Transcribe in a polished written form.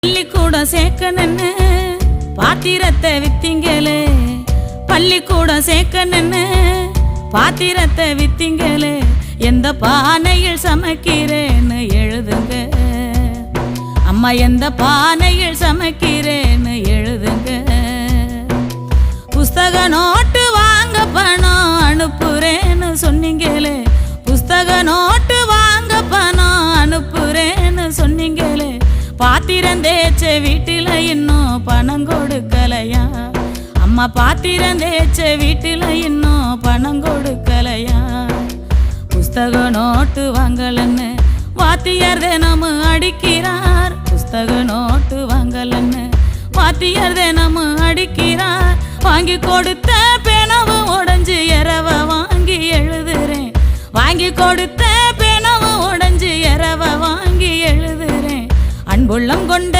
பள்ளிக்கூடம் சேர்க்கணுன்னு பாத்திரத்தை வித்தீங்களே, பள்ளிக்கூடம் சேர்க்கணுன்னு பாத்திரத்தை வித்தீங்களே, எந்த பானையில் சமைக்கிறேன்னு எழுதுங்க அம்மா, எந்த பானையில் சமைக்கிறேன்னு எழுதுங்க. புஸ்தக நோட்டு வாங்க பணம் அனுப்புறேன்னு சொன்னீங்களே, புஸ்தக நோட்டு வாங்க பணம் அனுப்புறேன்னு சொன்னீங்களே, பாத்திரம் தேய்ச்ச வீட்டில இன்னும் பணம் கொடுக்கலையா அம்மா, பாத்திரம் தேய்ச்ச வீட்டில இன்னும் பணம் கொடுக்கலையா. புஸ்தக நோட்டு வாங்கலன்னு வாத்தியார் தினமும் அடிக்கிறார், புஸ்தக நோட்டு வாங்கலன்னு வாத்தியார் தினமும் அடிக்கிறார். வாங்கி கொடுத்த பேனாவும் உடைஞ்சு எரவ வாங்கி எழுதுறேன், வாங்கி கொடுத்த பேனாவும் உடைஞ்சு எரவ வாங்கி எழுதுறேன். அன்புள்ளம் கொண்ட